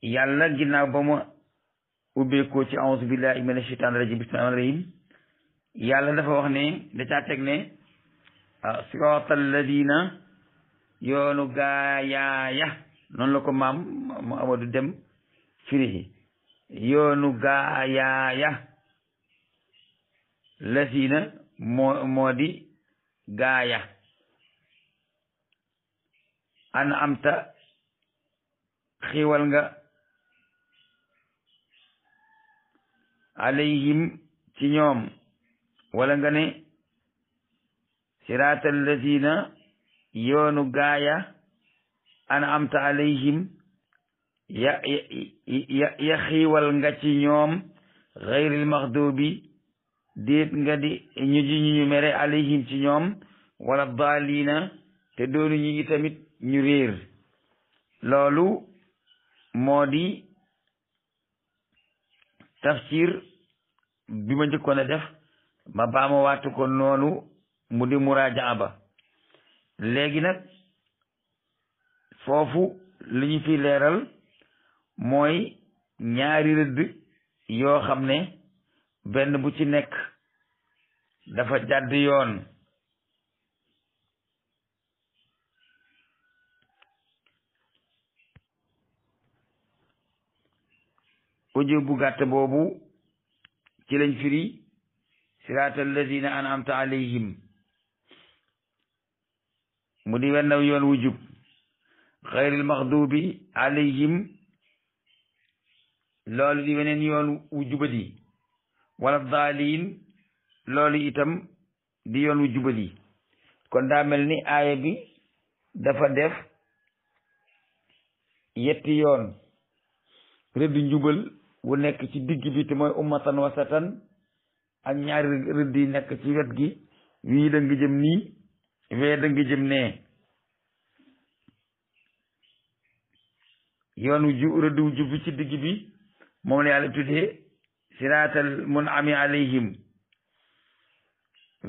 yàlla ginnaaw ba mu ubbeekoo ci a'uuzu billahi mina shaytaani rajim bismillahi rahmaani rahim yàlla dafa wax ne da caa teg ne siraatal ladina yoonu gaayaaya noonu la ko maam mu Amadou Dem firi yoonu gaayaaya lasina moo di gaaya an amta xiiwal nga alayhim ci ñoom wala nga ne siraatal lazina yoonu gaaya an amta alayhim ya xiiwal nga ci ñoom xayril maxdubi déet nga di ñu mere alayhim ci ñoom wala daalina te doonu ñu itamit ñu réer loolu moo di tafsir bi ma njëkkoon a def ma baama waatu ko noonu mu di muraajaa ba léegi nag foofu li ñu fi leeral mooy ñaari rëdd yoo xam ne benn bu ci nekk dafa jàdd yoon audio bu gàtt boobu ci lañ firi siraatal lazina an'amta alayhim mu di wenn yoon wu jub xayril maxdubi alayhim loolu di weneen yoon wu jubadi wala daaliin loolu itam di yoon wu jubadi kon daa mel ni aaya bi dafa def yetti yoon rëdd njubal wu nekk ci digg bi te mooy ummatan wasatan ak ñaari rëdd yi nekk ci wet gi wii da nga jëm nii wee da nga jëm nee yoon wu rëdd wu jub bi ci digg bi moom la yàlla tuddee siraatal mun'ami alayhim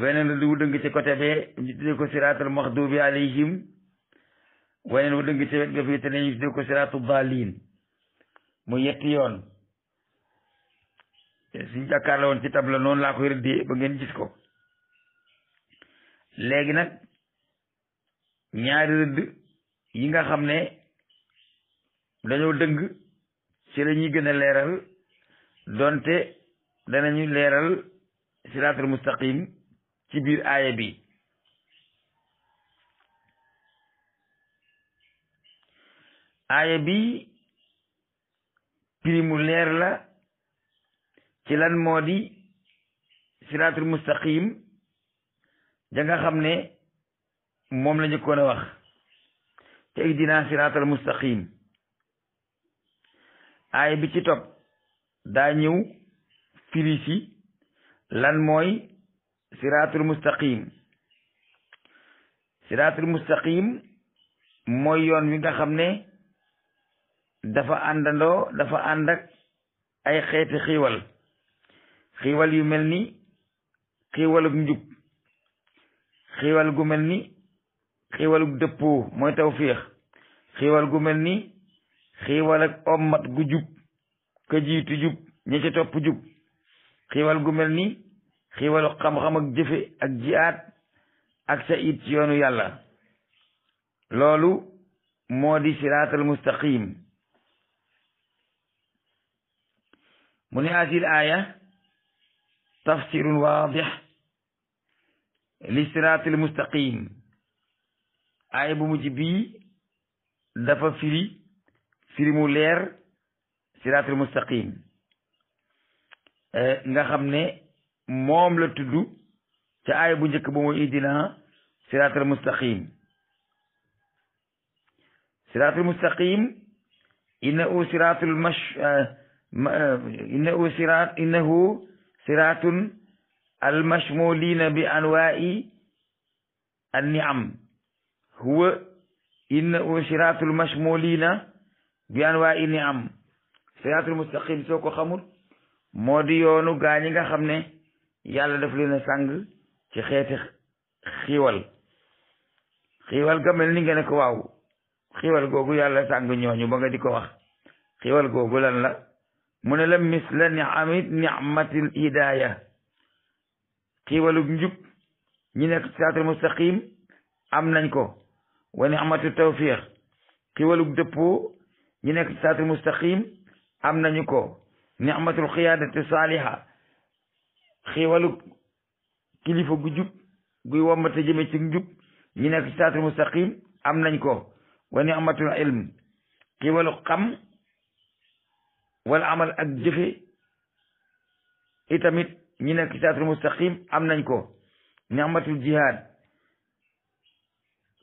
weneen rëdd wu dëng ci côté bee ñu tuddee ko siraatal maxdubi alayhim weneen wu dëng ci wet ga fii te ne ñu tuddee ko siraatu daalin mu yetti yoon suñ jàkkaarloo woon ci tabla noonu laa koy rëddee ba ngeen gis ko léegi nag ñaari rëdd yi nga xam ne dañoo dëng ci la ñuy gën a leeral donte danañu leeral siraatul mustaqim ci biir aaya bi aaya bi prix mu leer la ci lan moo di siraatul mustaqim ja nga xam ne moom la njëkkoon a wax te ihdina siraatal mustaqim aaya bi ci topp daa ñëw firi si lan mooy siraatul mustaqim siraatul mustaqim mooy yoon wi nga xam ne dafa ànd ak ay xeeti xiiwal yu mel ni xiiwalug njub xiiwal gu mel ni xiiwalug dëppoo mooy tawfiix xiiwal gu mel ni xiiwal ak ommat gu jub ka jiitu jub ña ca topp jub xiiwal gu mel ni xiiwalu xam-xam ak jëfe ak jihaad ak sa it ci yoonu yàlla loolu moo di siraatal mustaqim mu ne asil aaya tafsirun waadix li siraatil mustaqim aaya bu mujj bii dafa firi mu leer siraatil mustaqim nga xam ne moom la tudd ca aaya bu njëkk ba mooy ihdina siraatal mustaqim siraatul mustaqim innahu siraatun almashmulina bi anwaa'i an-ni'am huwa innahu siraatul mashmulina bi anwaa'i ni'am siraatul mustaqim soo ko xamul moo di yoonu gaa ñi nga xam ne yàlla daf leen a sàng ci xeeti xiiwal ga mel ni nga ne ko waaw xiiwal googu yàlla sàng ñooñu ba nga di ko wax xiiwal googu lan la mu ne la misla ni'matil hidaya xiiwalug njub ñi nekk ci siraatul mustaqim am nañ ko wa ni'matu tawfiq xiiwalug dëppoo ñi nekk ci siraatul mustaqim am nañu ko ni'matul xiyaadati saaliha xiiwalug kilifa gu jub guy wommate jëme ci njub ñi nekk ci siraatul mustaqim am nañ ko wa ni'matul ilm xiiwalug xam wala amal ak jëfe itamit ñi nekk ci siraatul mustaqim am nañ ko ni'matul jihaad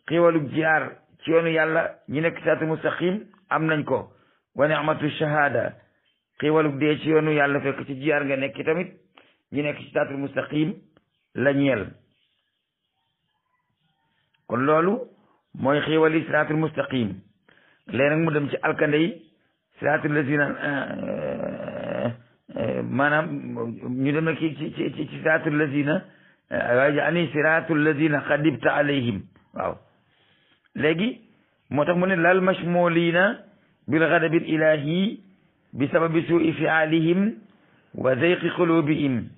xiiwalug jihaar ci yoonu yàlla ñi nekk ci siraatul mustaqim am nañ ko wa ni'matul shahada xiiwalug dee ci yoonu yàlla fekk ci jihaar nga nekk tamit ñi nekk ci siraatul mustaqim la ñeel kon loolu mooy xiiwali siraatul mustaqim léegi nag mu dem ci alkande yi siraatul lazina maanaam ñu dem nag ci siraatul lazina waaye ani siraatul lazina xadibta alayhim waaw léegi moo tax mu ne lal mashmulina bil ghadabil ilahi bi sababi su'i fi'alihim wa zayqi qulubihim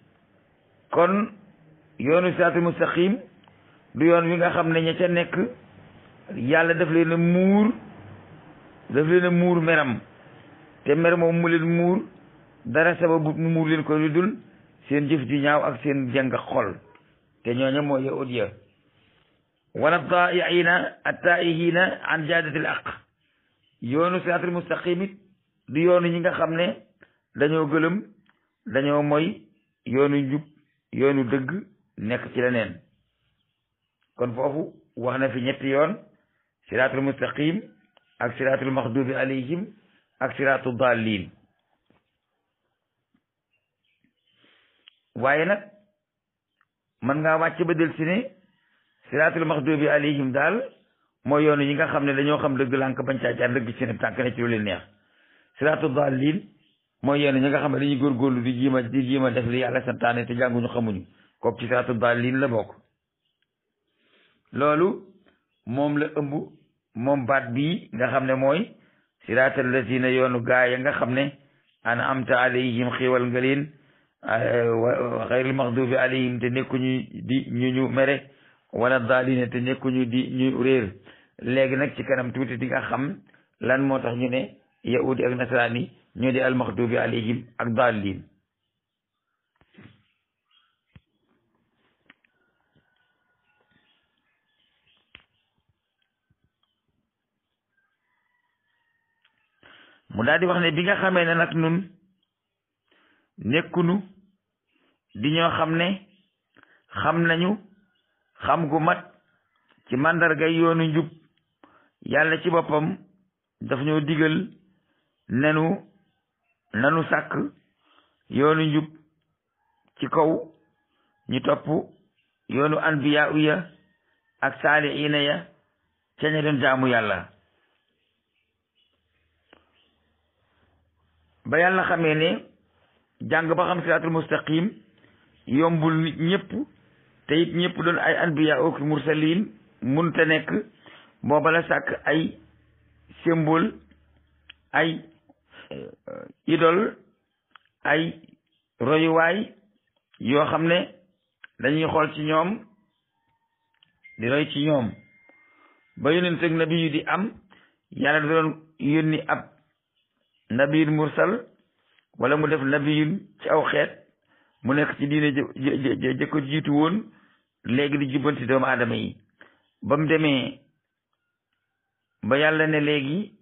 kon yoonu siraatul mustaqim du yoon wi nga xam ne ña ca nekk yàlla daf leen a muur meram te mer moom mu leen muur dara sababu mu muur leen ko lu dul seen jëf ju ñaaw ak seen jàng xol te ñooña mooy yahud ya wala daa'iina attaa'ihina an jaadatil aq yoonu siraatul mustaqim it du yoonu ñi nga xam ne dañoo gëlëm dañoo moy yoonu njub yoonu dëgg nekk ci leneen kon foofu wax na fi ñetti yoon siraatul mustaqim ak siraatul maxdubi alayhim ak siraatul daalliin waaye nag mën ngaa wàcc ba del si ne siraatul maxdubi alayhim daal mooy yoonu ñi nga xam ne dañoo xam dëgg lànk bañ caa jaar dëgg seen tànk ne ci lu leen neex siraatul daalliin mooy yoonu ñi nga xam ne dañuy góorgóorlu di jiima def li yàlla santaane te jànguñu xamuñu kooku ci siraatul daalliin la bokk loolu moom la ëmb moom baat bii nga xam ne mooy siraatal lazina yoonu gaaya nga xam ne an'amta alayhim xiiwal nga leen xayril maxdubi alayhim te nekkuñu di ñu mere wala daalina te nekkuñu di ñu réer léegi nag ci kanam tuuti di nga xam lan moo tax ñu ne yahudi ak nasaraani ñoo di al maxdubi alayhim ak daalin mu daal di wax ne bi nga xamee ne nag nun nekkunu di ñoo xam ne xam nañu xam gu mat ci màndargay yoonu njub yàlla ci boppam daf ñoo digal nanu sàkk yoonu njub ci kaw ñu topp yoonu anbiya ya ak saalihiina ya ca ña doon jaamu yàlla ba yàlla xamee ne jàng ba xam siraatul mustaqim yombul nit ñëpp te it ñëpp doon ay anbiya ak mursalin mun te nekk booba la sàkk ay symbole ay idole ay royuwaay yoo xam ne dañuy xool ci ñoom di roy ci ñoom ba yonent ak nabi yu di am yàlla da doon yónni ab nabiyul mursal wala mu def nabiyul ci aw xeet mu nekk ci diine jëkko jiitu woon léegi di jubbanti doomu aadama yi ba mu demee ba yàlla ne léegi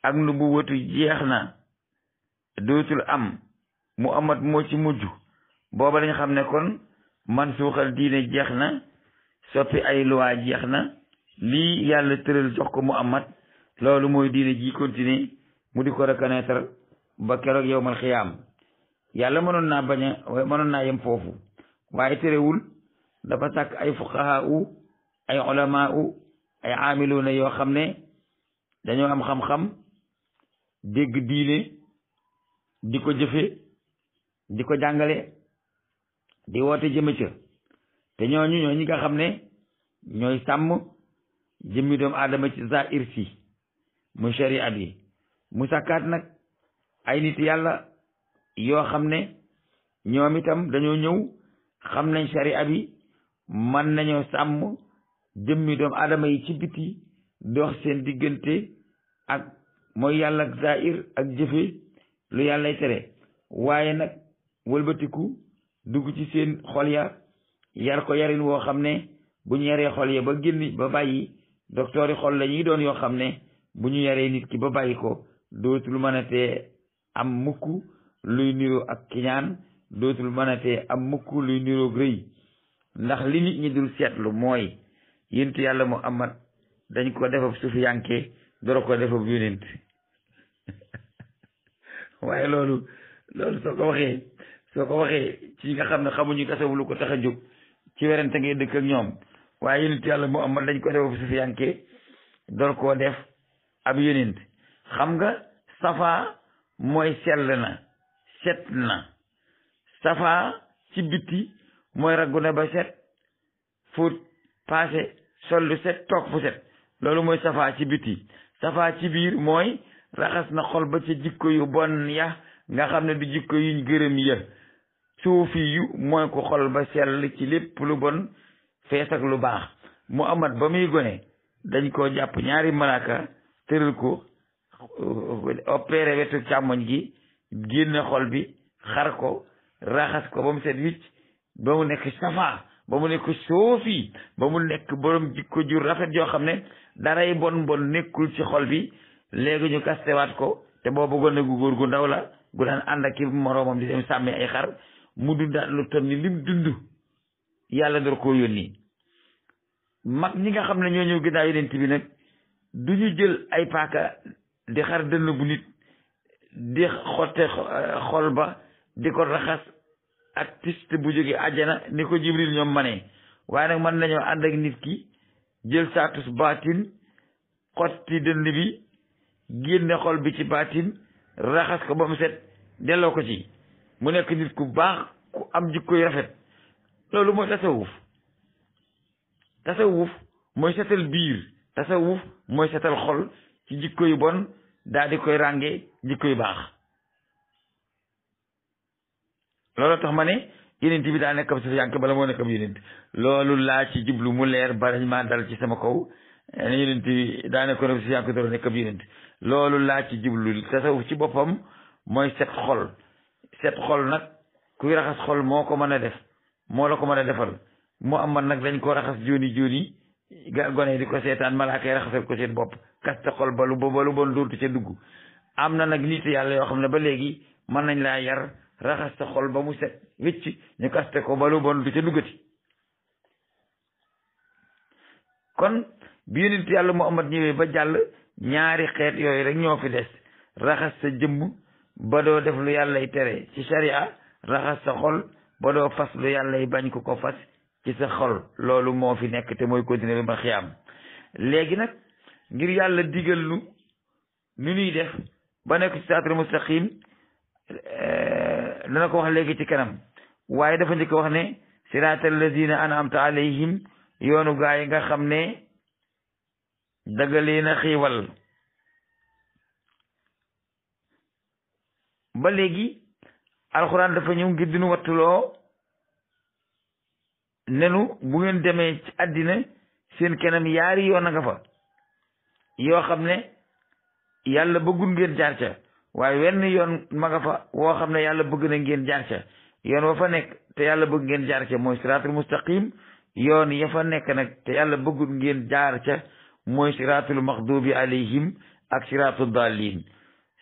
ak nubuwatu jeex na dootul am Muhammad moo ci mujj booba lañ xam ne kon man suuxal diine jeex na soppi ay loi jeex na lii yàlla tëral jox ko Muhammad loolu mooy diine ji continuer mu di ko reconnaître ba keroog yowmal xiyaam yàlla mënoon naa yem foofu waaye terewul dafa sàkk ay fuqahaa ay ulamaa ay aamiluuna yoo xam ne dañoo am xam-xam dégg diine di ko jëfe di ko jàngale di woote jëme ca te ñooñu ñi nga xam ne ñooy sàmm jëmmi doomu aadama ci zaahir si mu sharia bi mu sàkkaat nag ay nit yàlla yoo xam ne ñoom itam dañoo ñëw xam nañ sariya bi mën nañoo sàmm jëmmi doomu aadama yi ci biti dox seen diggante ak mooy yàlla ak zaahir ak jëfe lu yàllay tere waaye nag wëlbatiku dugg ci seen xol ya yar ko yarin woo xam ne bu ñu yaree xol ya ba génn ba bàyyi docteur yi xol la ñuy doon yoo xam ne bu ñu yaree nit ki ba bàyyi ko dootul mën a tee am mukk luy niroo ak kiñaan dootul mën a tee am mukk luy niroo rëy ndax li nit ñi dul seetlu mooy yonent yàlla Muhammad dañ ko defab sufiyanke doro ko defab yonent waaye loolu soo ko waxee ci nga xam ne xamuñu tasawu lu ko tax a jóg ci werante ngay dëkk ak ñoom waaye yonent yàlla Muhammad dañ ko defab sufiyanke door koo def ab yonent xam nga safa mooy sell na set na safa ci bitti mooy raggu na ba set fóot paase sol lu set toog fu set loolu mooy safa ci bitti safa ci biir mooy raxas na xol ba ca jikko yu bon ya nga xam ne du jikko yuñ gërëm ya suufi yu mooy ko xol ba sell ci lépp lu bon fees ak lu baax Muhammad ba muy gone dañ koo jàpp ñaari malaaka tëral ko opéré wetu càmmoñ gi génne xol bi xar ko raxas ko ba mu set wicc ba mu nekk safa ba mu nekk soofi ba mu nekk borom jikko ju rafet yoo xam ne daray bon nekkul ci xol bi léegi ñu kastewaat ko te boobu gone gu góor gu ndaw la gu daan ànd ak ki moroomam di dem sàmmi ay xar mu dundaat lu toll ni lim dund yàlla door koo yónni mag ñi nga xam ne ñoo ñëw ginnaaw yonent bi nag du ñu jël ay paaka di xar dënn bu nit di xotte xol ba di ko raxas ak piste bu jóge àjjana ni ko Jibril ñoom manee waaye nag mën nañoo ànd ak nit ki jël saatus baatin xotti dënn bi génne xol bi ci baatin raxas ko ba mu set delloo ko ci mu nekk nit ku baax ku am jikko yu rafet loolu mooy tasawuf mooy setal biir tasawuf mooy setal xol ci jikko yu bon daal di koy rànge jikko yu baax loolu tax ma ne yonent bi daa nekkam si yànk bala moo nekkam yonent loolu laa ci jublu mu leer ba dañ maa dal ci sama kaw ne yonent bi daa nekkoon si yànk dara nekkam yonent loolu laa ci jublu tasawuf ci boppam mooy set xol nag kuy raxas xol moo ko mën a def moo la ko mën a defal mu am man nag dañ ko raxas jooni gone di ko seetaan malaaka yi raxasal ko seen bopp kaste xol ba lu bon dootu ca dugg am na nag nit yàlla yoo xam ne ba léegi mën nañ laa yar raxas sa xol ba mu set wécc ñu kaste ko ba lu bon du ca duggati kon bi yonent yàlla Muhammad ñëwee ba jàll ñaari xeet yooyu rek ñoo fi des raxas sa jëmm ba doo def lu yàllay tere ci sharia raxas sa xol ba doo fas lu yàllay bañ ko fas ci sa xol loolu moo fi nekk te mooy continuer ba xiyaam léegi nag ngir yàlla digal nu ñuy def ba nekk ci siraatul mustaqim dana ko wax léegi ci kanam waaye dafa njëkk wax ne siraatal lazina an'amta alayhim yoonu gaa yi nga xam ne daga leen a xiiwal ba léegi alxuraan dafa ñëw ngir dinu wattuloo nenu bu ngeen demee ci àddina seen kanam yaari yoon a nga fa yoo xam ne yàlla bëggul ngeen jaar ca waaye wenn yoon ma nga fa woo xam ne yàlla bëgg na ngeen jaar ca yoon wa fa nekk te yàlla bëgg ngeen jaar ca mooy siraatul mustaqim yoon ya fa nekk nag te yàlla bëggul ngeen jaar ca mooy siraatul maxdubi alayhim ak siraatul daalin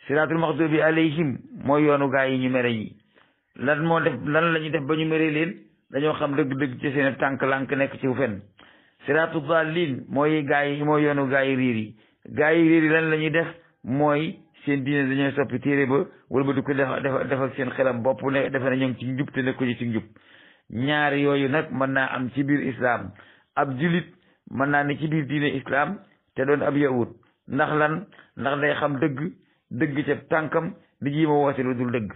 siraatul maxdubi alayhim mooy yoonu gaa yi ñu mere ñi lan la ñu def ba ñu mere leen dañoo xam dëgg-dëgg ci seen tànk lànk nekk ci fen siraatul daalin mooy yoonu gaa yi riir yi gaa yi riir yi lan la ñuy def mooy seen diine dañoo soppi téere ba wala ba du ko def ak seen xelam bopp ne defe na ñoom ci njub te nekk ko ci njub ñaar yooyu nag mën naa am ci biir islam ab julit mën naa ne ci biir diine islam te doon ab yahud ndax day xam dëgg ca tànkam di jiima woote lu dul dëgg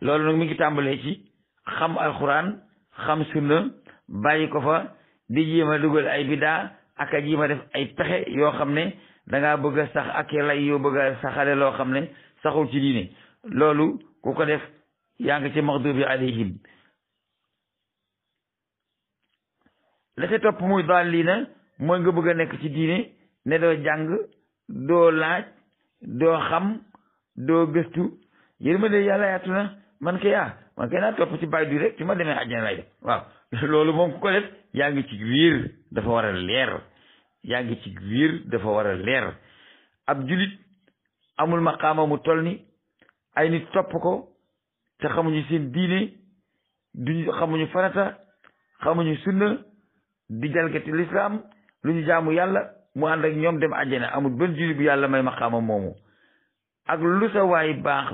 loolu nag mi ngi tàmbalee ci xam alxuraan xam sunna bàyyi ko fa di jiima dugal ay bidaa ak a jiima def ay pexe yoo xam ne da ngaa bëgg a sax ak lay yoo bëgg a saxale loo xam ne saxul ci diine loolu ku ko def yaa ngi ci maxdubi alayhim. la ca topp muy daal lii na mooy nga bëgg a nekk ci diine ne doo jàng doo laaj doo xam doo gëstu yéen ma de yàlla yaatu na man kay naa topp ci bàyyi du rek ci ma demee àjjana lay def waaw loolu moom ku ko def yaa ngi ci wiir dafa war a leer yaa ngi ci wiir dafa war a leer. ab julit amul maqaama mu toll ni ay nit topp ko te xamuñu seen diine duñu xamuñu farata xamuñu sunna di jalgati lislaam lu ñu jaamu yàlla mu ànd ak ñoom dem àjjana amul benn julit bu yàlla may maqaama moomu. ak lu sa waay baax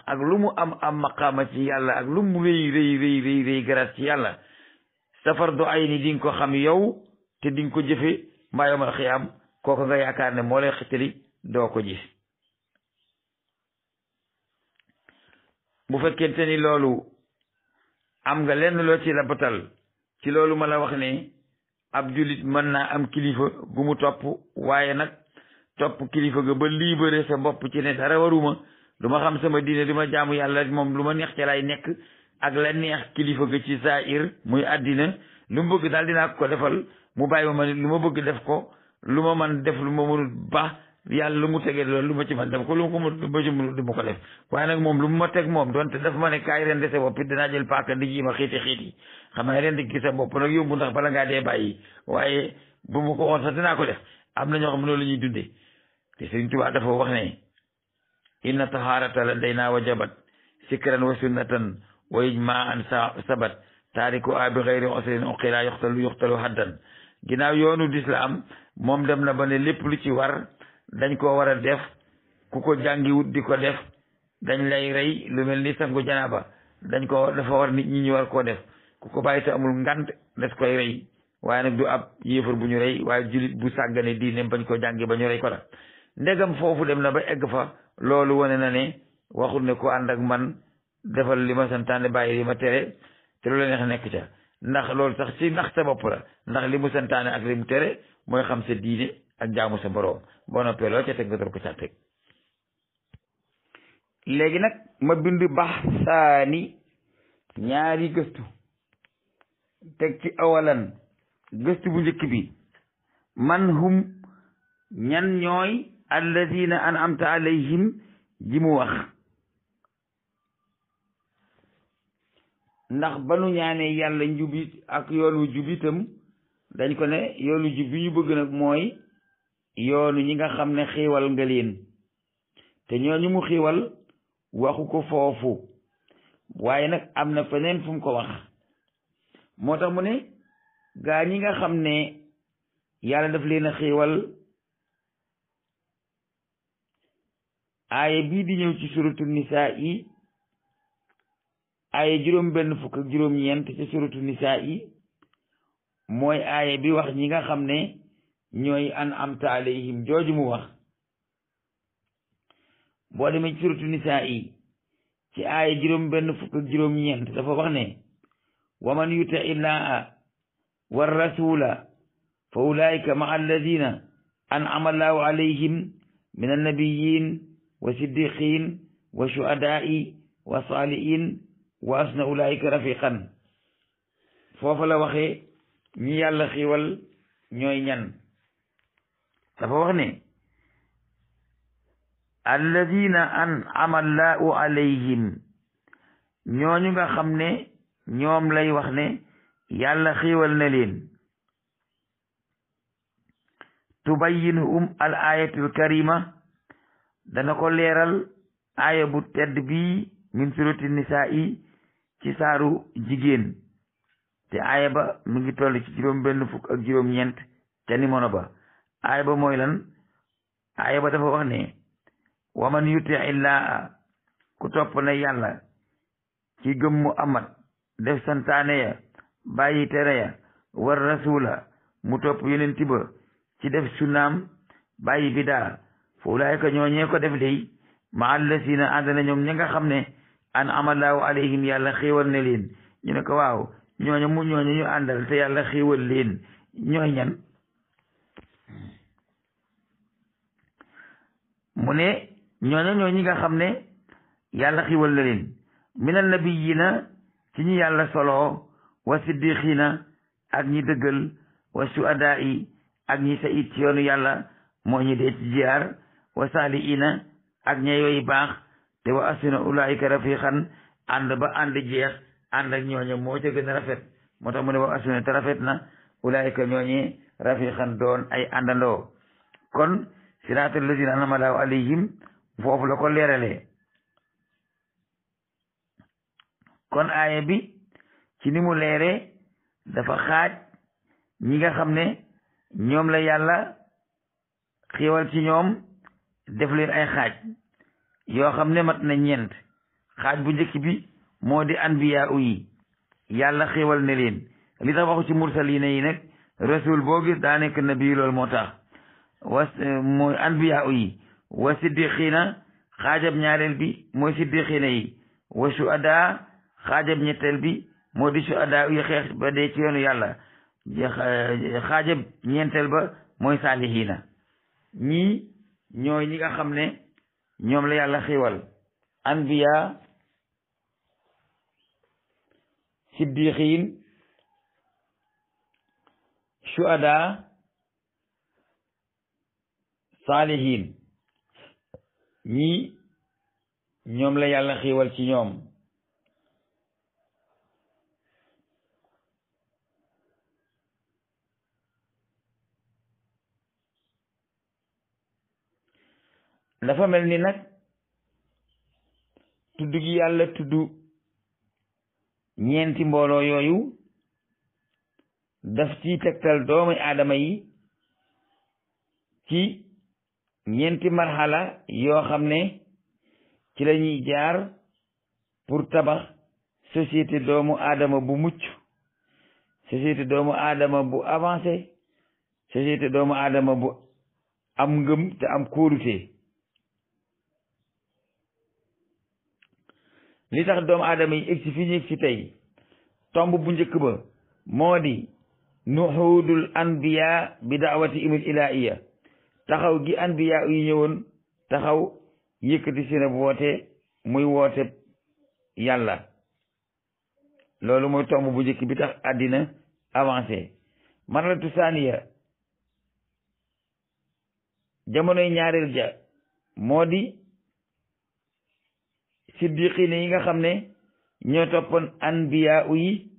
ak lu mu am maqaama ci yàlla ak lu mu rëy garaat ci yàlla safar du ay ni di nga ko xam yow te di nga ko jëfe mbaa yawmal xiyaam kooku nga yaakaar ne moo lay xitali doo ko gis. bu fekkente ni loolu am nga lenn loo ci labatal ci loolu ma la wax ne ab jullit mën naa am kilifa gu mu topp waaye nag topp kilifa ga ba libéré sa bopp ci ne dara waruma du ma xam sama diine du ma jaamu yàlla moom lu ma neex ca lay nekk ak la neex kilifa ga ci zaahir muy àddina lu mu bëgg daal dinaa ko defal mu bàyyi ma lu ma bëgg def ko lu ma man def lu ma mënul ba yàlla lu mu tegee loolu lu ma ci man def ko lu ma ci mënul du ma ko def waaye nag moom lu mu ma teg moom donte daf ma ne kaay ren de sa bopp it dinaa jël paaka di ji ma xiiti xam nga ren di sa bopp nag yóbbu ndax bala ngaa dee bàyyi waaye bu ma ko waxoon sax dinaa ko def am na ñoo xam ne loolu la ñuy dundee te Sëriñ Tuubaa dafa wax ne inna taharata la day naa wajabat sikran wa sunnatan wa ijmaan sabat taariku a bi xayri usrin uqila yuxtalu haddan ginnaaw yoonu lislaam moom dem na ba ne lépp lu ci war dañ koo war a def ku ko jàngiwut di ko def dañ lay rey lu mel ni sangu janaaba dafa war nit ñi ñu war koo def ku ko bàyyi te amul ngant des koy rey waaye nag du ab yéefar bu ñu rey waaye julit bu sàggane diine bañ ko jàngi ba ñu rey ko la ndegam foofu dem na ba egg fa loolu wane na ne waxul ne ko ànd ak man defal li ma santaane bàyyi li ma tere te lu la neex nekk ca ndax loolu sax ci ndax sa bopp la ndax li mu santaane ak li mu tere mooy xam sa diine ak jaamu sa boroom boo noppee loo ca teg nga door ko ca teg. léegi nag ma bind baxsaani ñaari gëstu teg ci awalan gëstu bu njëkk bi man hum ñan ñooy alladina an'amta alayhim ji mu wax ndax ba nu ñaanee yàlla njubit ak yoonu jubitam dañ ko ne yoonu jub bi ñu bëgg nag mooy yoonu ñi nga xam ne xiiwal nga leen te ñooñu mu xiiwal waxu ko foofu waaye nag am na feneen fu mu ko wax moo tax mu ne gaa ñi nga xam ne yàlla daf leen a xiiwal aaya bii di ñëw ci suratu nisaa yi aaya juróom benn fukk ak juróom ñeent ci suratu nisaa yi mooy aaya bi wax ñi nga xam ne ñooy an'amta alayhim jooju mu wax boo demee ci suratu nisaa yi ci aaya juróom benn fukk ak juróom ñeent dafa wax ne wa man yuti illaa wa rasula fa ulaika ma alladina an'ama allahu alayhim min annabiyin wa siddiqin wa shuhadaai wa salihin wa asna ulaika rafiqan foofa la waxee ñi yàlla xiiwal ñooy ñan dafa wax ne alladina an'ama allahu alayhim ñooñu nga xam ne ñoom lay wax ne yàlla xiiwal na leen tubayyinhum al ayatul karima dana ko leeral aaya bu tedd bii min surati nisaa yi ci saaru jigéen te aaya ba mu ngi toll ci juróom benn fukk ak juróom ñeent ca nimono ba aaya ba mooy lan aaya ba dafa wax ne wa man yuti illaa ku topp na yàlla ci gëm Muhammad def santaane ya bàyyi tere ya war rasula mu topp yonent ba ci def sunnaam bàyyi bidaa fa ulaayka ñooñee ko def day ma allasina ànd na ñoom ña nga xam ne an amallahu alayhim yàlla xéewal ne leen ñu ne ko waaw ñooñu ñu àndal te yàlla xéewal leen ñooy ñan mu ne ñooña ñoo ñi nga xam ne yàlla xiwal na leen minal nabiyina ci ñi yàlla solo wa siddiqina ak ñi dëggal wa suhadaa yi ak ñi sayid ci yoonu yàlla moo ñi dee ci jiyaar wa saaliina ak ña yooyu baax te wa asuna ulaayika rafiqan ànd ba ànd jeex ànd ak ñooñu moo ca gën a rafet moo tax mu ne wa asuna te rafet na ulaayika ñooñi rafiqan doon ay àndandoo kon siraatal lazina an'ama Allahu alayhim foofu la ko leeralee kon aaya bi ci ni mu leere dafa xaaj ñi nga xam ne ñoom la yàlla xiiwal ci ñoom def leen ay xaaj yoo xam ne mat na ñeent xaaj bu njëkk bi moo di anbiya yi yàlla xiiwal ne leen li tax waxu ci mursalina yi nag rasul boo gis daa nekk nabi loolu moo tax mooy anbiya yi wa siddiqina xaajab ñaareel bi mooy siddiqina yi wa shuhada xaajab ñetteel bi moo di shuhada yi xeex ba dee ci yoonu yàlla xaajab ñeenteel ba mooy saalihina ñii ñooy ñi nga xam ne ñoom la yàlla xiiwal anbiya siddiqin shuhada saalihin ñii ñoom la yàlla xiiwal ci ñoom dafa mel ni nag tudd gi yàlla tudd ñeenti mbooloo yooyu daf ci tegtal doomu aadama yi ci ñeenti marxala yoo xam ne ci la ñuy jaar pour tabax société doomu aadama bu mucc société doomu aadama bu avancé société doomu aadama bu am ngëm te am kóolute li tax doomu aadama yi egsi fi ñu egsi tey tomb bu njëkk ba moo di nuxuudul anbiya bi daawati imil ilaiya taxaw gi anbiya yi ñëwoon taxaw yëkkati seen ab woote muy woote yàlla loolu mooy tomb bu njëkk bi tax àddina avancé maralatu saaniya jamonoy ñaareel ja moo di siddiqine yi nga xam ne ñoo toppoon anbiya yi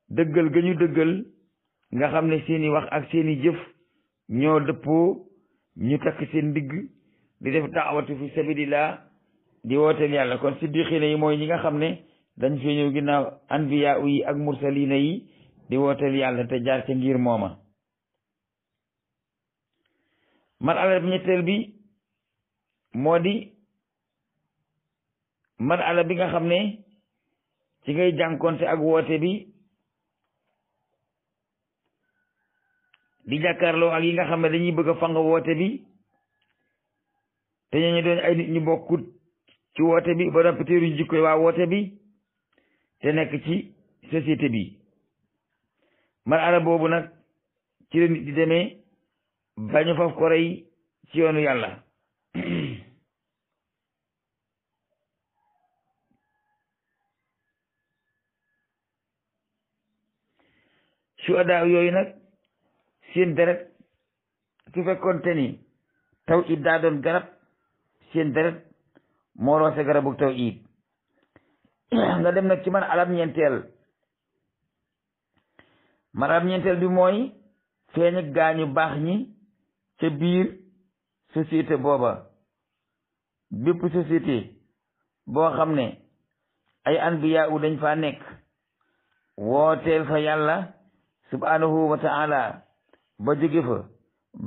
dëggal ga ñu dëggal nga xam ne seeni wax ak seeni jëf ñoo dëppoo ñu takk seen ndigg di def daawatu fi sabilillah di wooteel yàlla kon siddiqine yi mooy ñi nga xam ne dañ fee ñëw ginnaaw anbiya yi ak mursalina yi di wooteel yàlla te jaar ca ngir mooma marala ñetteel bi moo di marala bi nga xam ne ci ngay jànkonte ak woote bi di jàkkaarloo ak yi nga xam ne dañuy bëgg a fang woote bi te ñooñu doon ay nit ñu bokkut ci woote bi ba noppi teeruñ jikkoy waa woote bi te nekk ci société bi marala boobu nag ci la nit di demee bañu faf ko rey ci yoonu yàlla suhadaa yooyu nag seen deret su fekkoon te ni taw it daa doon garab seen deret moo roose garabu taw it nga dem nag ci man alam ñeenteel bi mooy feeñ ak gaañu baax ñi ca biir société booba bépp société boo xam ne ay anbiya u dañ fa nekk wooteel fa yàlla subhanahu wa ta'ala ba jóge fa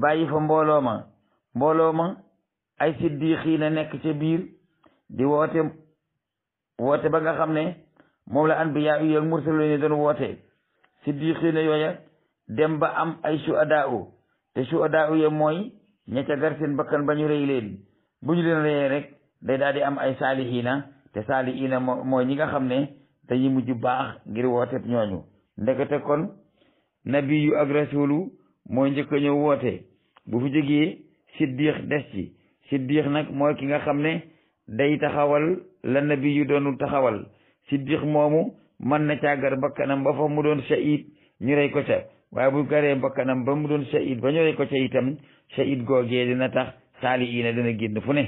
bàyyi fa mbooloo ma ay siddiqiina nekk ca biir di woote ba nga xam ne moom la anbiya yi ak mursalina doon woote siddiqiina yooya dem ba am ay shuhadaa te shuhadaa ya mooy ña ca gar seen bakkan ba ñu rëy leen bu ñu leen rëyee rek day daal di am ay saalihiina te saalihiina mooy ñi nga xam ne dañuy mujj baax ngir woote ñooñu ndekete kon nabi yu ak rasulu mooy njëkk a ñëw woote bu fi jógee siddiq des ci siddiq nag mooy ki nga xam ne day taxawal la nabi yu doonu taxawal siddiq moomu mën na càggar bakkanam ba fa mu doon shahid ñu rey ko ca waaye bu garee bakkanam ba mu doon shahid ba ñu rey ko ca itam shahid googee dina tax saalihiina dina génn fu ne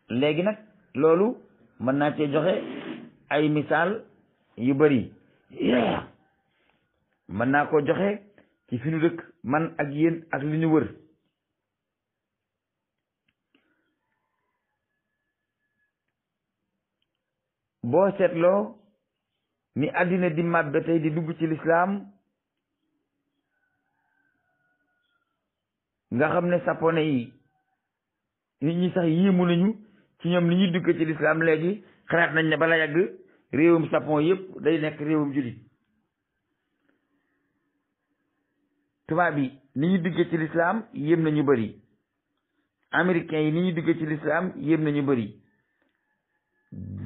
léegi nag loolu mën naa cee joxe ay misaal yu bari mën naa ko joxe ci fi nu dëkk man ak yéen ak li ñu wër boo seetloo ni àddina di màbbe tey di dugg ci lislaam nga xam ne sapone yi nit ñi sax yéemu nañu ci ñoom ni ñuy dugg ci lislaam léegi xalaat nañ ne bala yàgg réewum sapon yëpp day nekk réewum jullit tubaab yi ni ñuy duggee ci lislaam yéem nañu bëri américains yi ni ñuy duggee ci lislaam yéem nañu bëri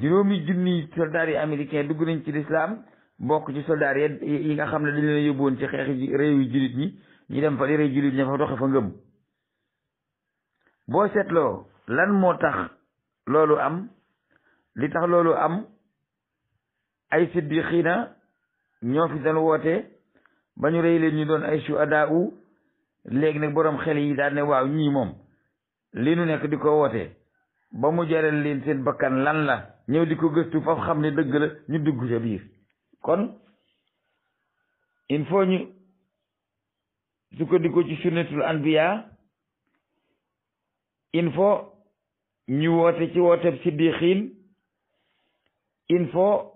juróomi junni soldats yi américain dugg nañ ci lislaam bokk ci soldats yi nga xam ne dañu leen yóbbuwoon ci xeex réew yu jullit ñi ñu dem fa di rey jullit ñi fa doxe fa ngëm boo seetloo lan moo tax loolu am li tax loolu am ay siddiqiina ñoo fi doon woote ba ñu rey leen ñu doon ay shuhadaa léegi nag boroom xel yi daal ne waaw ñii moom li nu nekk di ko woote ba mu jaral leen seen bakkan lan la ñëw di ko gëstu foofu xam ne dëgg la ñu dugg ca biir kon il faut ñu sukkandiku ci sunnatul anbiya il faut ñu woote ci wooteb siddiqiin il faut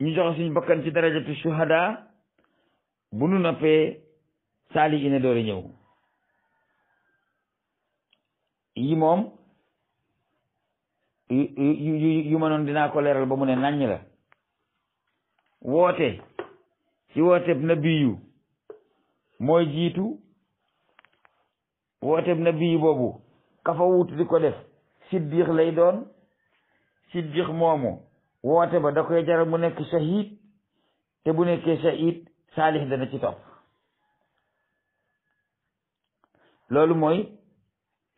ñu joxe suñu bakkan ci darajatu shuhada bu nu noppee saalihiina doori ñëw yi moom yu ma noon dinaa ko leeral ba mu ne naññ la woote ci wooteb nabiyu mooy jiitu wooteb nabiyu boobu ka fa wut di ko def siddiq lay doon siddiq moomu woote ba da koy jaral mu nekk shahid te bu nekkee shahid saalih dana ci topp loolu mooy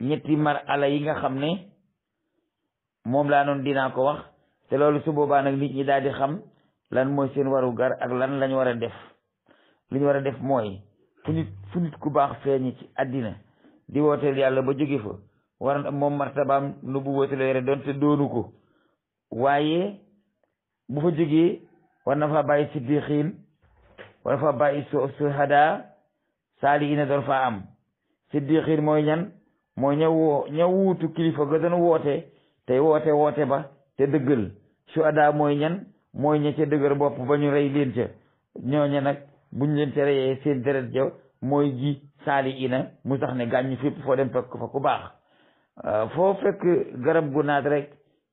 ñetti marala yi nga xam ne moom laa noon dinaa ko wax te loolu su boobaa nag nit ñi daal di xam lan mooy seen waru gar ak lan lañ war a def li ñu war a def mooy fu nit ku baax feeñi ci àddina di wooteel yàlla ba jóge fa war moom martabaam nu bu wooteel yore doon te doonu ko waaye bu fa jógee war na fa bàyyi siddiqiin war na fa bàyyi suhada saalihiina doon fa am siddiqiin mooy ñan mooy ña wuutu kilifa ga doon woote tey woote ba te dëggal suhada mooy ñan mooy ña ca dëgër bopp ba ñu rey leen ca ñooña nag buñ leen ca reyee seen deret ja mooy ji saalihiina mu sax ne gàññ fépp foo dem fekk fa ku baax foo fekk garab gu naat rek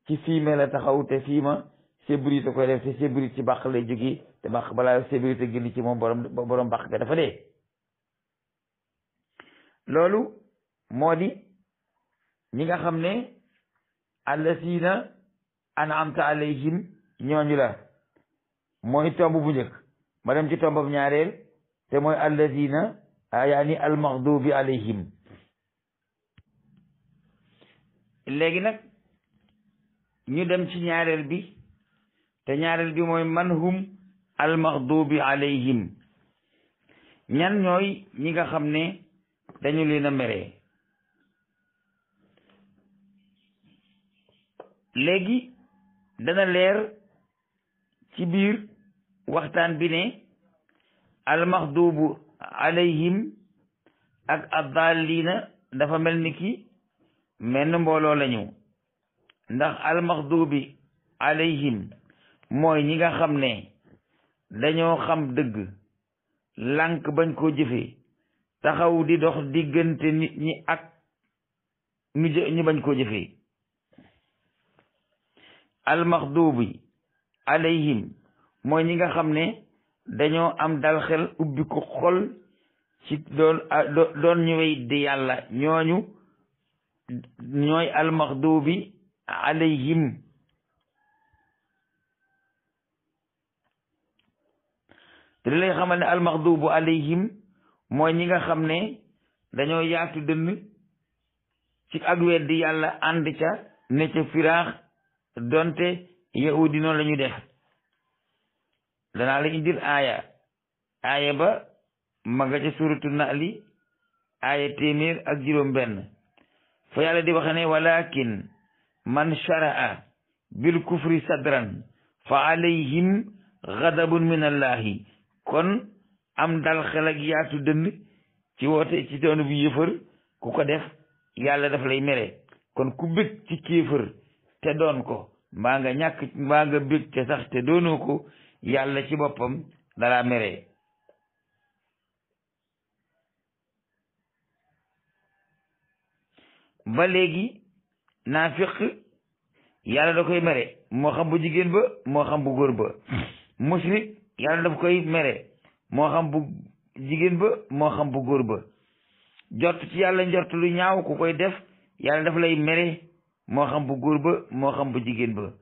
ci fiime la taxaw te fiima sébrité koy def te sébrité ci bàq lay jóge te bàq balaa sébrité génn ci moom borom bàq ga dafa dee loolu moo di ñi nga xam ne allasiina an'amta alayhim ñooñu la mooy tomb bu njëkk ma dem ci tombam ñaareel te mooy allasiina yaani almaghdubi alayhim léegi nag ñu dem ci ñaareel bi te ñaareel bi mooy man hum almaghdubi alayhim ñan ñooy ñi nga xam ne dañu leen a mere léegi dana leer ci biir waxtaan bi ne almaghdubu alayhim ak addaalina dafa mel ni ki menn mbooloo lañu ndax almaghdubi alayhim mooy ñi nga xam ne dañoo xam dëgg lànk bañ koo jëfe taxaw di dox diggante nit ñi ak ñu bañ koo jëfe almaghdubi alayhim mooy ñi nga xam ne dañoo am dal xel ubbi ko xol ci doon ñu wey di yàlla ñooy almaghdubi alayhim te li lay xamal ne almaxdubu alayhim mooy ñi nga xam ne dañoo yaatu dënn ci ak weddi yàlla ànd ca ne ca firaax donte yahudi noonu la ñu def. danaa la indil aaya ba ma nga ca suratu naali aaya 100 fa yàlla di waxe ne walakin man shara'a bil kufri sadran fa alayhim ghadabun min allahi kon am dal xel ak yaatu dënn ci woote ci doonu bi yëfër ku ko def yàlla daf lay mere. kon ku bëgg ci kéefër te doon ko mbaa nga bëgg te sax te doonoo ko yàlla ci boppam dala mere. ba léegi naafiq yàlla da koy mere moo xam bu jigéen ba moo xam bu góor ba. musrik yàlla daf koy mere moo xam bu jigéen ba moo xam bu góor ba. jot ci yàlla njort lu ñaaw ku koy def yàlla daf lay mere moo xam bu góor ba moo xam bu jigéen ba.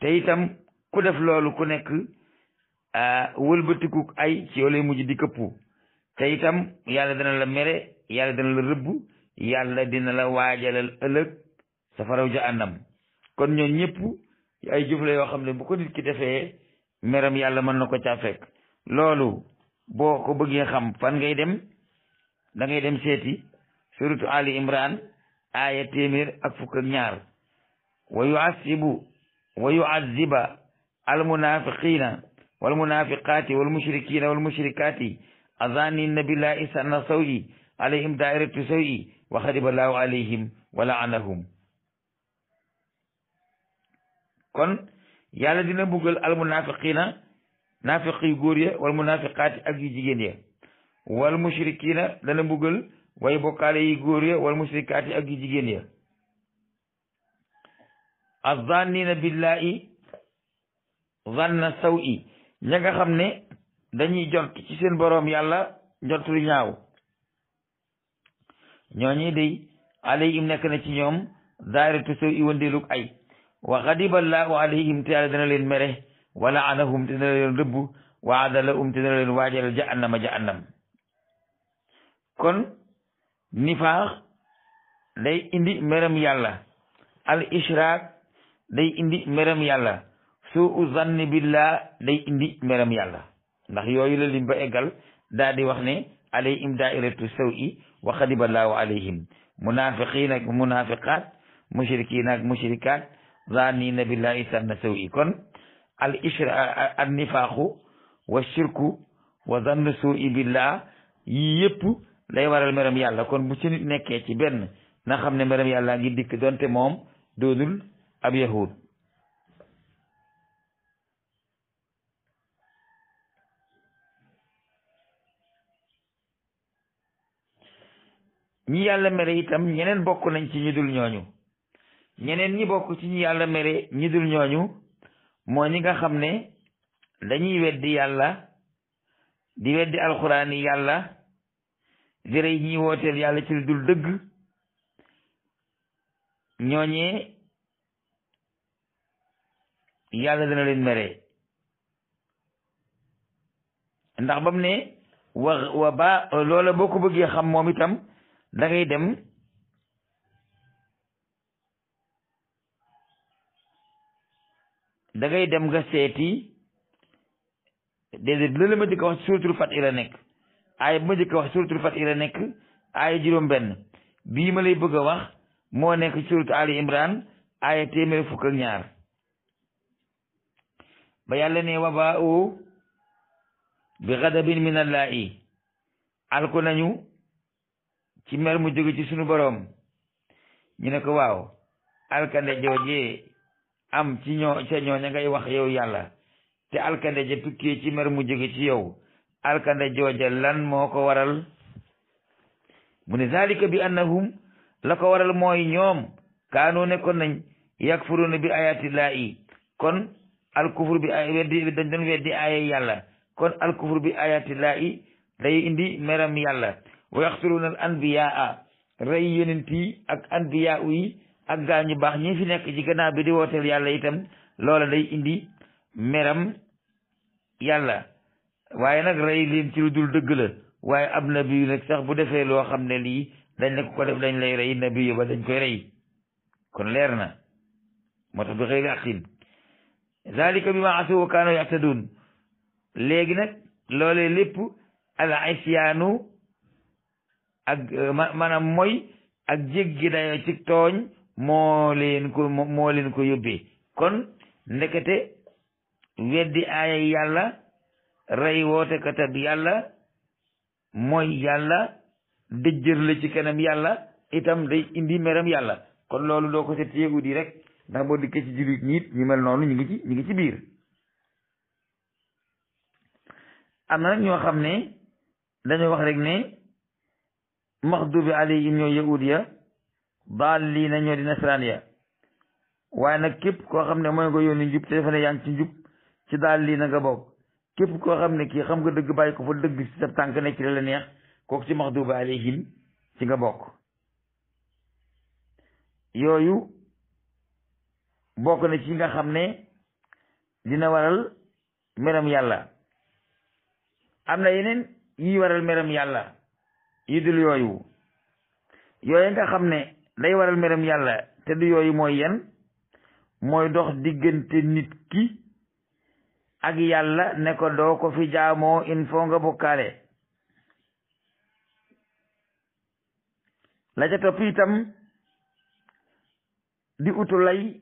te itam ku def loolu ku nekk wëlbatiku ay ci yow lay mujj di këppu. te itam yàlla dana la mere yàlla dana la rëbb yàlla dina la waajalal ëllëg safaraw jahannam. kon ñoo ñëpp ay jëf la yoo xam ne bu ko nit ki defee meram yàlla mën na ko caa fekk. loolu boo ko bëggee xam fan ngay dem da ngay dem seeti suratu Ali Imran aaya 152 wa yu'assibu wa yu'azziba almunafiqina walmunafiqati walmushrikina walmushrikati azanina billahi sanna sawi alayhim dairatu sawi wa xadiba allahu alayhim wa la'anahum. kon yàlla dina buggal almunafiqina naafiq yu góor ya wal munafiqaati ak yu jigéen ya wal mushrikina dana buggal way bokkaale yi góor ya wal mushrikaati ak yu jigéen ya azzannina billahi zanna sawi ña nga xam ne dañuy jot ci seen boroom yàlla njort lu ñaaw ñooñi day alayhim nekk na ci ñoom daayiratu sawi wëndeelug ay wa xadiballahu alayhim te yàlla dana leen mere wala anahum te dana leen rëbb wa adalahum te dana leen waajal jahannam. kon nifaax day indi meram yàlla al ishraak day indi meram yàlla suu zanni billah day indi meram yàlla ndax yooyu la lim ba eggal daal di wax ne alayhim daairatu sawi wa xadiballahu alayhim munafiqin ak munafiqat mushrikin ak mushrikat zannina billahi sanna sawi. kon al ishra an nifaaxu wa shirku wa zann suu'i billah yii yëpp lay waral meram yàlla. kon bu ci nit nekkee ci benn na xam ne meram yàlla ngi dikk donte moom doonul ab yahud. ñi yàlla mere itam ñeneen bokk nañ ci ñi dul ñooñu. ñeneen ñi bokk ci ñi yàlla mere ñi dul ñooñu moo ñi nga xam ne dañuy weddi yàlla di weddi alxuraani yàlla di rey ñi wooteel yàlla ci lu dul dëgg. ñooñee yàlla dana leen mere ndax bam ne wa ba loola boo ko bëggee xam moom itam da ngay dem nga seeti déedéet loolu ma jëkk wax suratul Fath la nekk aaya bu ma jëkk wax suratul Fath la nekk aaya juróom-benn bii ma lay bëgg a wax moo nekk suratu Ali Imran aaya 152 ba yàlla ne wa baa'u bi ghadabin min allahi alko nañu ci mer mu jóge ci sunu boroom. ñu ne ko waaw alkande joojee am ci ñooña ngay wax yow yàlla te alkande ja tukkee ci mer mu jóge ci yow alkande jooja lan moo ko waral mu ne zalika bi annahum la ko waral mooy ñoom kaanoo nekkoon nañ yakfuruna bi ayatillahi kon alkufur bi ay weddi dañ doon weddi aaya yàlla kon alkufur bi ayatillahi day indi meram yàlla wa yaxtuluna al anbiyaa rey yonent yi ak anbiyaa yi ak gaañu baax ñi fi nekk ci gannaaw bi di wooteel yàlla itam loola day indi meram yàlla waaye nag rey leen ci lu dul dëgg la waaye ab nabi nag sax bu defee loo xam ne lii dañ ne ko def dañ lay rey nabi ba dañ koy rey kon leer na moo tax bi xëyri aqin zalika bi ma asaw wa kaanu ya'tadun léegi nag loolee lépp al isyaanu ak maanaam mooy ak jéggi dayo ci tooñ moo leen ko yóbbee kon ndekete weddi aaya yàlla rey woote katab yàlla mooy yàlla dëjjër la ci kanam yàlla itam day indi meram yàlla kon loolu doo ko seet yahudi yi rek ndax boo dikkee ci jullit ñi it ñu mel noonu ñu ngi ci biir am na nag ñoo xam ne dañoo wax rek ne maxdubi alayhim ñoo yahud ya daalliina ñoo di nasaraan ya waaye nag képp koo xam ne mooy nga yónni njub te defe ne yaa ngi ci njub ci daalliina nga bokk képp koo xam ne kii xam nga dëgg bàyyi ko fa dëgg ci sa tànk nekk ci la neex kooku ci maxdubi alayhim ci nga bokk yooyu bokk na ci nga xam ne dina waral meram yàlla am na yeneen yi waral meram yàlla yi dul yooyu nga xam ne day waral meram yàlla te du yooyu mooy yan mooy dox diggante nit ki ak yàlla ne ko doo ko fi jaamoo il faut nga bokkaale la ca topp itam di utu lay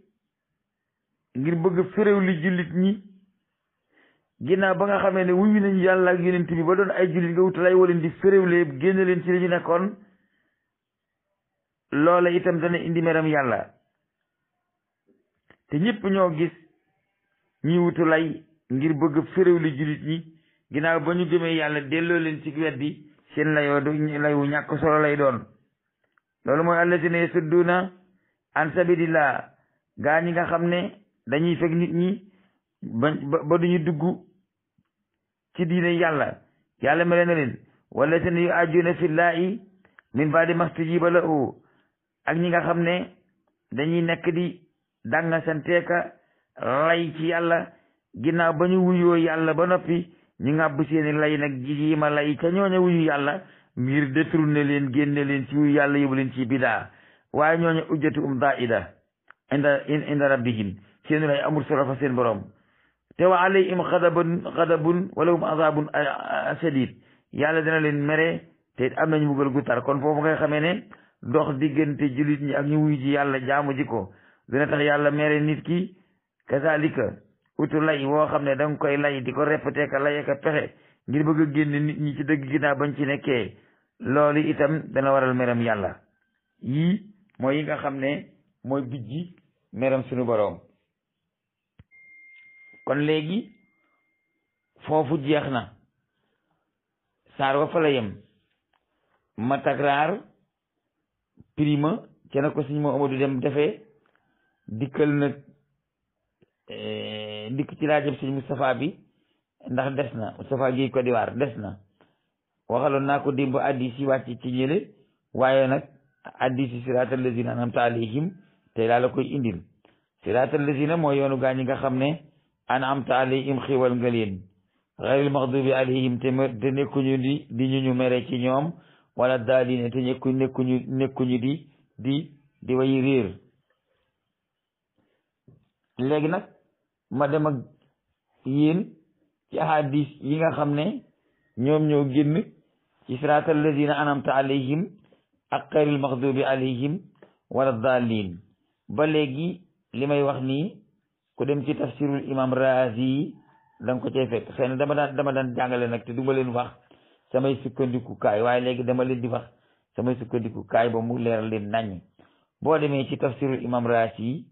ngir bëgg féréw li jullit ñi ginnaaw ba nga xamee ne wuyu nañu yàlla ak yonent bi ba doon ay jullit nga utu lay waleen di féréwlee génne leen ci li ñu nekkoon loola itam dana indi meram yàlla te ñëpp ñoo gis ñi wutu lay ngir bëgg féréw li jullit ñi ginnaaw ba ñu gëmee yàlla delloo leen ci weddi seen layoo du layu ñàkk solo lay doon loolu mooy allazina yasudduna an sabilillah gaa ñi nga xam ne dañuy fekk nit ñi ba duñu dugg ci diine yàlla mel na leen wallazina yu'ajjuna fillahi min ba'di mastujiba lahu ak ñi nga xam ne dañuy nekk di danga santeeka lay ci yàlla ginnaaw ba ñu wuyoo yàlla ba noppi ñu ngàbb seeni lay nag ji ma lay ca ñooña wuyu yàlla ngir détourné leen génne leen ci wuyu yàlla yóbbu leen ci bidaa waaye ñooña ujjatu daida inda rabbihim seeni lay amul solo fa seen borom te wa alayhim xadabun wala hum azabun shadid yàlla dina leen mere te am nañ mbugal gu tar kon foofu ngay xamee ne dox diggante jullit ñi ak ñu wuyu ji yàlla jaamu ji ko dina tax yàlla mere nit ki kazalika utu lay woo xam ne da nga koy lay di ko répété ka lay ka pexe ngir bëgg a génne nit ñi ci dëgg ginnaaw bañ ci nekkee loolu itam dana waral meram yàlla yii mooy yi nga xam ne mooy bijji meram suñu boroom kon léegi foofu jeex na saar wa fa la yem ma takraar prima ca na ko suñu moo Amadou dem defee dikkal nag dikk ci laajab sëñ Moustapha bi ndax des na Moustapha Guèye Côte d'Ivoire des na waxaloon naa ko démb addis yi wàcc ci ñële waaye nag addis yi siraatal lazina an'amta alayhim tey laa la koy indil siraatal lazina mooy yoonu gaa ñi nga xam ne an'amta alayhim xiwal nga leen xayril maxdubi alayhim te nekkuñu di ñu mere ci ñoom wala daalina te nekkuñu di way réer léegi nag ma dem ak yéen ci ahadis yi nga xam ne ñoom ñoo génn ci siraatal lazina an'amta alayhim ak xayril maxdubi alayhim wala daalin ba léegi li may wax nii ku dem ci tafsirul imam Razi da nga ko cay fekk xëy na dama daan jàngale nag te du ma leen wax samay sukkandiku kaay waaye léegi dama leen di wax samay sukkandiku kaay ba mu leeral leen nañ boo demee ci tafsirul imam Razi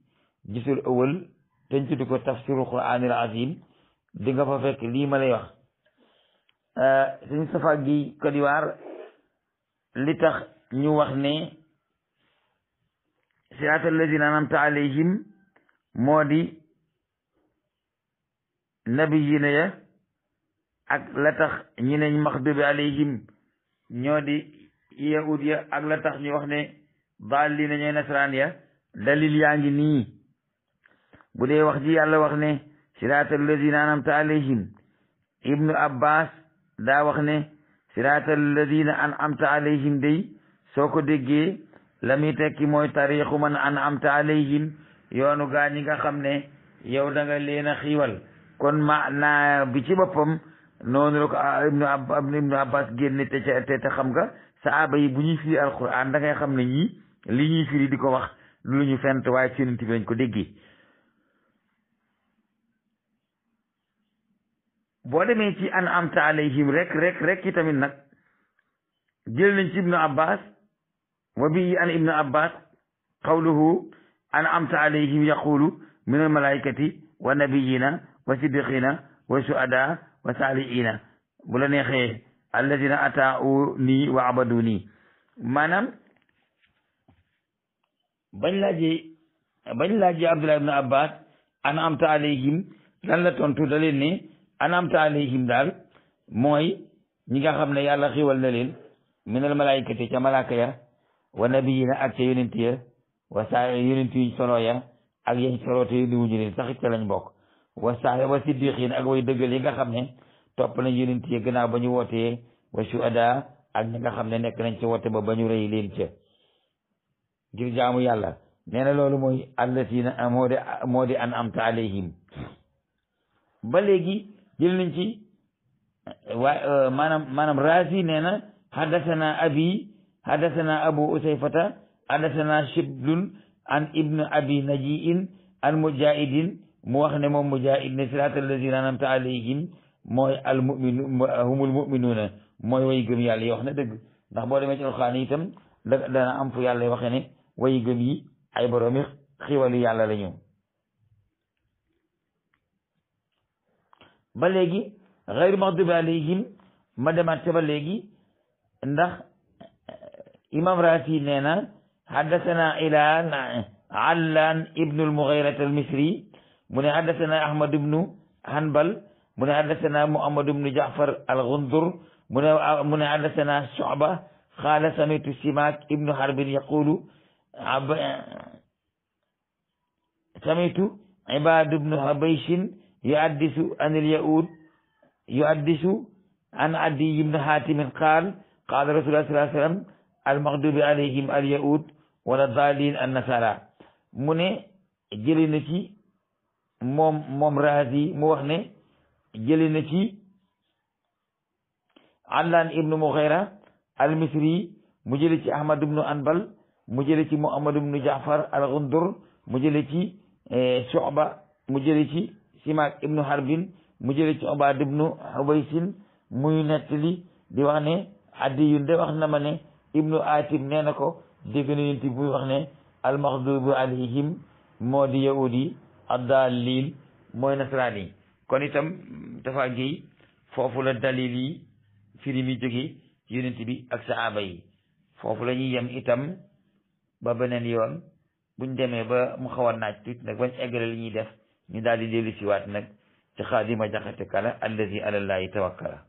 gisul ëwal teñ tuddi ko tafsirul quraanil azim di nga fa fekk lii ma lay wax suñu Safa gi Côte d'Ivoire li tax ñu wax ne siraatal lazina an'amta alayhim moo di nabiyina ya ak la tax ñi ne maxdubi alayhim ñoo di yahud ya ak la tax ñu wax ne daalliina ñooy nasaraan ya dalil yaa ngi nii bu dee wax ji yàlla wax ne siraatal lazina an'amta alayhim ibnu abbas daa wax ne siraatal ladina an'amta alayhim day soo ko déggee la muy tekki mooy tariixu man an'amta alayhim yoonu gaa ñi nga xam ne yow da nga leen a xiiwal kon maanaa bi ci boppam noonu la ko ibnu abbas génne te xam nga saaba yi bu ñuy firi alquran da ngay xam ne ñii li ñuy firi di ko wax lu ñu fent waaye ci yonent bi lañ ko déggee boo demee ci an'amta alayhim rek ci tamit nag jël nañ ci ibnu abbas wa bi an ibnu abbas qawluhu an'amta alayhim yaqulu min almalaikati wa nabiyina wa siddiqina wa shuhada wa saliina bu la neexee alladina ataau nii wa abadu nii maanaam bañ laajee abdullah ibnu abbas an'amta alayhim lan la tontu da leen ne an'amta alayhim daal mooy ñi nga xam ne yàlla xiwal na leen min al malaikati ca malaaka ya wa nabiyina ak ca yonent ya wa sa yonent yuñ solo ya ak yañ solo te yónni wuñu leen sax ca lañ bokk wa siddiqin ak way dëggal yi nga xam ne topp nañ yonent ya gannaaw ba ñu wootee wa shuhada ak ñi nga xam ne nekk nañ ci woote ba ñu rëy leen ca ngir jaamu yàlla nee na loolu mooy allatina moo di an'amta alayhim ba léegi jël nañ ci waa maanaam Raazi nee na haddasana abu usayfata haddasana shiblun an ibnu abi najiin an mujahidin mu wax ne moom mujahid ne siraatal lazina an'amta alayhim mooy humul mu'minuuna mooy way gëm yàlla yi wax na dëgg ndax boo demee ci alxuraan itam dana am fu yàlla waxe ne way gëm yi ay boroomi xiwalu yàlla la ñu ba léegi xayru maxdubi alayhim ma demaat ca ba léegi ndax imam Raasi nee na haddasana ilaan allaan ibnu al-Mughira al-Misri mu ne haddasana Ahmad ibnu Hanbal mu ne haddasana Muhammad ibnu Jaafar al-Ghundur mu ne haddasana Shu'ba qaala sami'tu Simaak ibnu Harbin yaqulu sami'tu Ibaad ibnu Hubayshin yuhaddisu an al-Yahuud yuhaddisu an Adiy ibnu Haatim qaala qaala Rasuulullaah sallallaahu alayhi wa sallam al-maghduubi alayhim al-yahuud wala daalliin an-nasaara mu ne jëli na ci moom Raazi mu wax ne jëli na ci Allaan ibnu Mughira al-Misri mu jëli ci Ahmad ibnu Hanbal mu jëli ci Muhammad ibnu Jaafar al-Ghundur mu jëli ci Shu'ba mu jëli ci Simaak ibnu Harbin mu jëli ci Ubaad ibnu Hubaysin muy nettali di wax ne Adiyun de wax na ma ne ibnu Atim nee na ko dégg na yonent bi muy wax ne al-maghdubi alayhim moo di yahudi ad-daalliin mooy nasaraan yi kon itam dafa géey foofu la dalil yi firi mi jóge yonent bi ak sahaaba yi foofu la ñuy yem itam ba beneen yoon buñ demee ba mu xaw a naaj tuuti nag bañ eggale li ñuy def ñu daal di dellu siwaat nag ci Xaadima Jaxate Kala allazi alallaahi tawakkala